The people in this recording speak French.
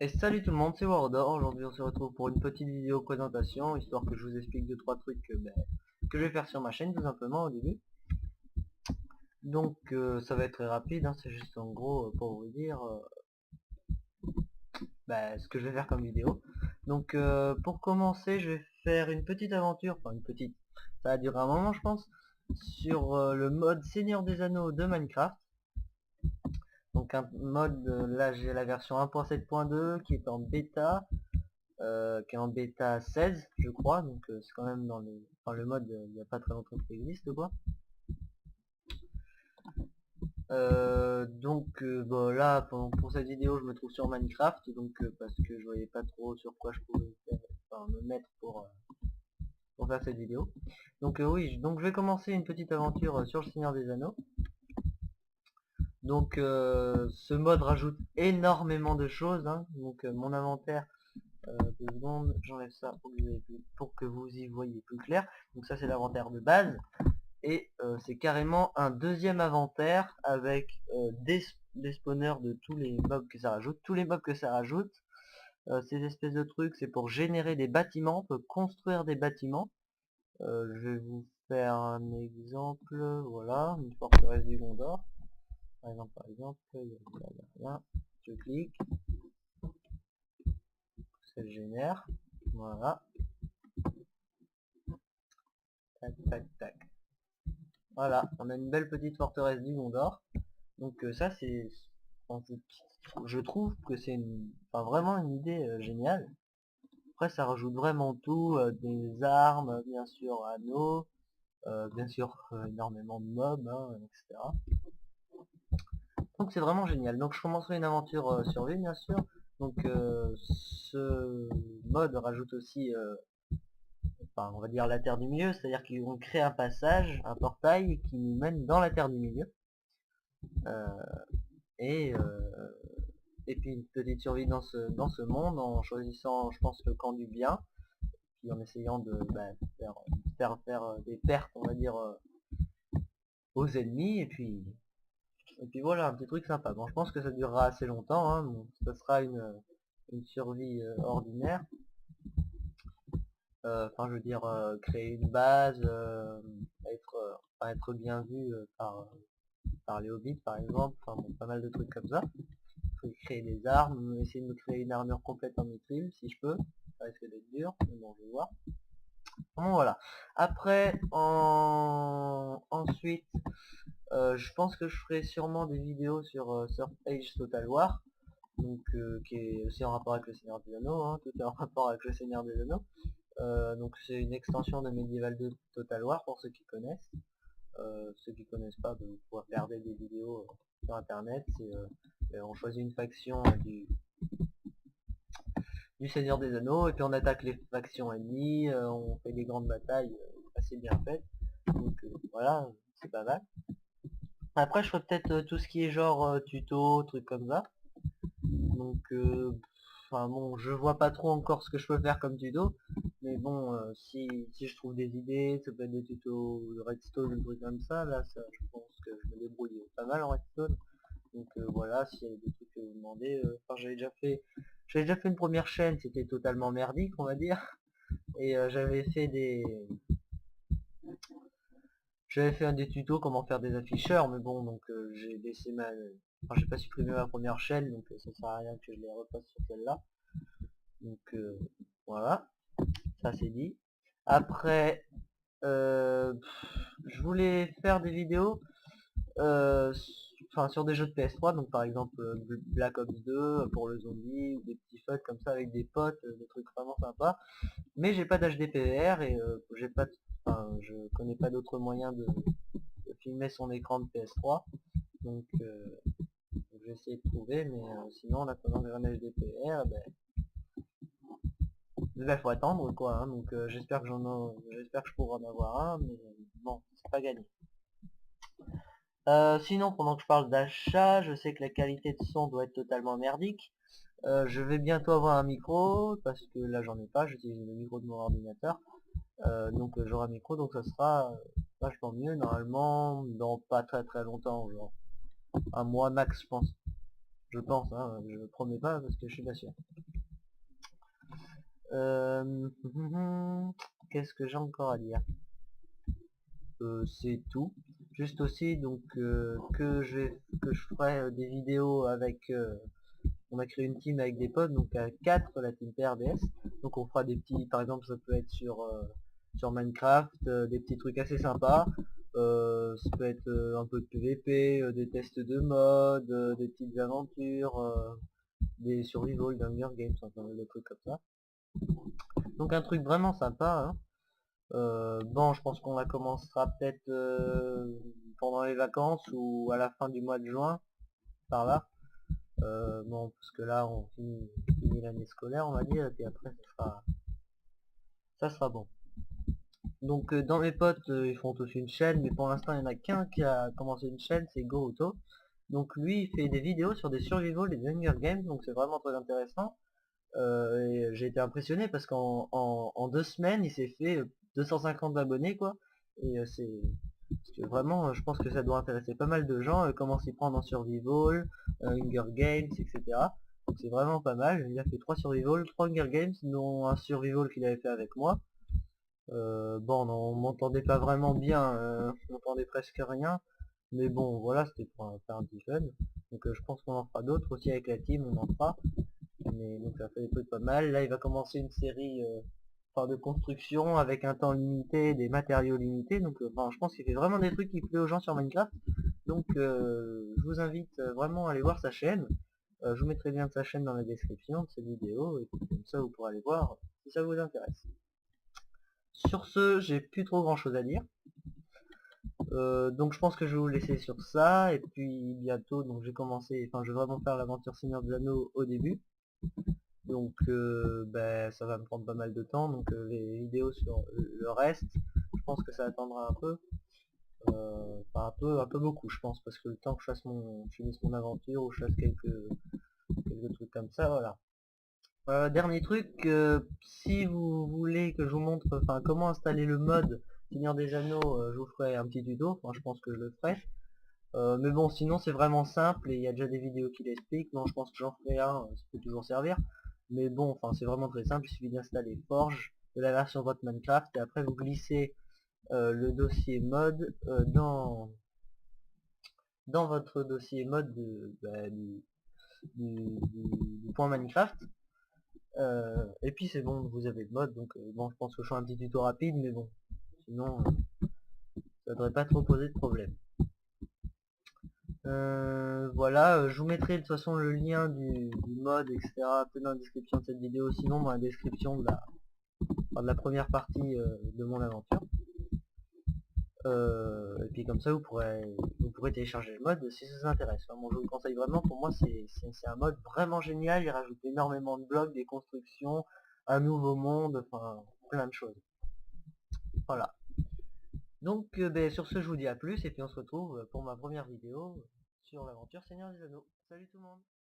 Et salut tout le monde, c'est Wardor. Aujourd'hui on se retrouve pour une petite vidéo présentation, histoire que je vous explique 2-3 trucs que je vais faire sur ma chaîne tout simplement au début. Donc ça va être très rapide, hein, c'est juste en gros pour vous dire ce que je vais faire comme vidéo. Donc pour commencer je vais faire une petite aventure, enfin une petite, ça va durer un moment je pense, sur le mode Seigneur des Anneaux de Minecraft. Donc un mode, là j'ai la version 1.7.2 qui est en bêta. Qui est en bêta 16 je crois, donc c'est quand même dans le mode il n'y a pas très longtemps qu'il existe quoi. Bon, là pour cette vidéo je me trouve sur Minecraft, donc parce que je voyais pas trop sur quoi je pouvais me mettre pour faire cette vidéo. Donc oui, donc je vais commencer une petite aventure sur le Seigneur des Anneaux. Donc ce mode rajoute énormément de choses, hein. Donc mon inventaire, 2 secondes, j'enlève ça pour que vous y voyez plus clair. Donc ça c'est l'inventaire de base. Et c'est carrément un deuxième inventaire avec des spawners de tous les mobs que ça rajoute. Tous les mobs que ça rajoute, ces espèces de trucs, c'est pour générer des bâtiments, on peut construire des bâtiments. Je vais vous faire un exemple, voilà, une forteresse du Gondor. Par exemple, il y a rien. Je clique, ça le génère, voilà, tac tac tac. Voilà, on a une belle petite forteresse du Gondor. Donc ça c'est, je trouve que c'est vraiment une idée géniale. Après ça rajoute vraiment tout, des armes, bien sûr anneaux, bien sûr énormément de mobs, hein, etc. Donc c'est vraiment génial. Donc je commencerai une aventure survie bien sûr. Donc ce mode rajoute aussi, on va dire la terre du milieu, c'est-à-dire qu'ils vont créer un passage, un portail qui nous mène dans la terre du milieu. Euh, et puis une petite survie dans ce monde en choisissant je pense le camp du bien, puis en essayant de faire des pertes on va dire aux ennemis, et puis voilà un petit truc sympa. Bon je pense que ça durera assez longtemps, hein, donc ça sera une survie ordinaire. Enfin je veux dire créer une base, être bien vu par les hobbits par exemple, enfin bon, pas mal de trucs comme ça. Créer des armes, essayer de me créer une armure complète en mithril si je peux. Ça risque d'être dur, mais bon, je vais voir. Bon, voilà. Après, ensuite, je pense que je ferai sûrement des vidéos sur Surf Age Total War, donc qui est aussi en rapport avec le Seigneur des Anneaux, hein, tout est en rapport avec le Seigneur des Anneaux. Donc c'est une extension de Medieval 2 Total War pour ceux qui connaissent. Ceux qui connaissent pas, vous pouvez regarder des vidéos sur internet. On choisit une faction du Seigneur des Anneaux et puis on attaque les factions ennemies, on fait des grandes batailles assez bien faites. Donc voilà, c'est pas mal. Après je ferai peut-être tout ce qui est genre tuto, trucs comme ça. Donc enfin bon, je vois pas trop encore ce que je peux faire comme tuto. Mais bon, si je trouve des idées, ça peut être des tutos de redstone, des trucs comme ça, là je pense que je me débrouille pas mal en redstone. Donc voilà, s'il y a des trucs que vous demandez, enfin j'avais déjà fait une première chaîne, c'était totalement merdique on va dire. Et j'avais fait un des tutos comment faire des afficheurs, mais bon donc j'ai pas supprimé ma première chaîne, donc ça sert à rien que je les repasse sur celle-là. Donc voilà, ça c'est dit. Après je voulais faire des vidéos sur des jeux de PS3, donc par exemple Black Ops 2 pour le zombie, ou des petits feuds comme ça avec des potes, des trucs vraiment sympas. Mais j'ai pas d'HDPVR et je connais pas d'autres moyens de filmer son écran de PS3. Donc je vais essayer de trouver, mais sinon en attendant un HDPVR, faut attendre quoi, hein. Donc j'espère que je pourrai en avoir un, mais bon, c'est pas gagné. Sinon, pendant que je parle d'achat, je sais que la qualité de son doit être totalement merdique. Je vais bientôt avoir un micro, parce que là j'en ai pas, j'utilise le micro de mon ordinateur. Donc j'aurai un micro, donc ça sera vachement mieux, normalement, dans pas très très longtemps, genre un mois max je pense. Je pense, hein, je promets pas parce que je suis pas sûr. Qu'est-ce que j'ai encore à dire? C'est tout. Juste aussi donc que je ferai des vidéos avec on a créé une team avec des potes, donc à 4 la team PRDS. Donc on fera des petits, par exemple ça peut être sur Minecraft, des petits trucs assez sympas. Ça peut être un peu de PVP, des tests de mode, des petites aventures, des survival, d'Hunger Games, enfin des trucs comme ça. Donc un truc vraiment sympa, hein. Bon, je pense qu'on la commencera peut-être pendant les vacances ou à la fin du mois de juin, par là. Bon, parce que là, on finit l'année scolaire, on va dire, et puis après, ça sera bon. Donc, dans mes potes, ils font tous une chaîne, mais pour l'instant, il n'y en a qu'un qui a commencé une chaîne, c'est Goruto. Donc, lui, il fait des vidéos sur des survival et des Hunger Games, donc c'est vraiment très intéressant. Et j'ai été impressionné parce qu'en 2 semaines, il s'est fait 250 abonnés, quoi. Et parce que vraiment, je pense que ça doit intéresser pas mal de gens, comment s'y prendre en survival, Hunger Games, etc. Donc c'est vraiment pas mal. Il a fait 3 survival, 3 Hunger Games, dont un survival qu'il avait fait avec moi. Bon, on m'entendait pas vraiment bien, on m'entendait presque rien. Mais bon, voilà, c'était pour faire un petit fun. Donc je pense qu'on en fera d'autres aussi avec la team, on en fera. Mais donc ça fait des trucs pas mal. Là il va commencer une série de construction avec un temps limité, des matériaux limités. Donc enfin, je pense qu'il fait vraiment des trucs qui plaisent aux gens sur Minecraft. Donc je vous invite vraiment à aller voir sa chaîne. Je vous mettrai le lien de sa chaîne dans la description de cette vidéo. Et puis, comme ça vous pourrez aller voir si ça vous intéresse. Sur ce, j'ai plus trop grand chose à dire. Donc je pense que je vais vous laisser sur ça. Et puis bientôt, donc j'ai commencé, enfin je vais vraiment faire l'aventure Seigneur des Anneaux au début. Donc ça va me prendre pas mal de temps, donc les vidéos sur le reste, je pense que ça attendra un peu. Enfin un peu beaucoup je pense, parce que le temps que je finisse mon aventure ou je fasse quelques trucs comme ça, voilà. Dernier truc, si vous voulez que je vous montre enfin comment installer le mode Seigneur des Anneaux, je vous ferai un petit tuto, enfin je pense que je le ferai. Mais bon, sinon c'est vraiment simple et il y a déjà des vidéos qui l'expliquent. Non, je pense que j'en ferai un, ça peut toujours servir. Mais bon, enfin c'est vraiment très simple, il suffit d'installer Forge de la version votre Minecraft et après vous glissez le dossier mode dans votre dossier mode du point Minecraft. Et puis c'est bon, vous avez le mode, donc bon je pense que je fais un petit tuto rapide, mais bon, sinon ça devrait pas trop poser de problème. Voilà, je vous mettrai de toute façon le lien du mode, etc. peu dans la description de cette vidéo, sinon dans la description de la première partie de mon aventure. Et puis comme ça vous pourrez télécharger le mode si ça vous intéresse. Enfin, bon, je vous le conseille vraiment, pour moi c'est un mode vraiment génial, il rajoute énormément de blocs, des constructions, un nouveau monde, enfin plein de choses. Voilà. Donc sur ce je vous dis à plus et puis on se retrouve pour ma première vidéo sur l'aventure Seigneur des Anneaux. Salut tout le monde!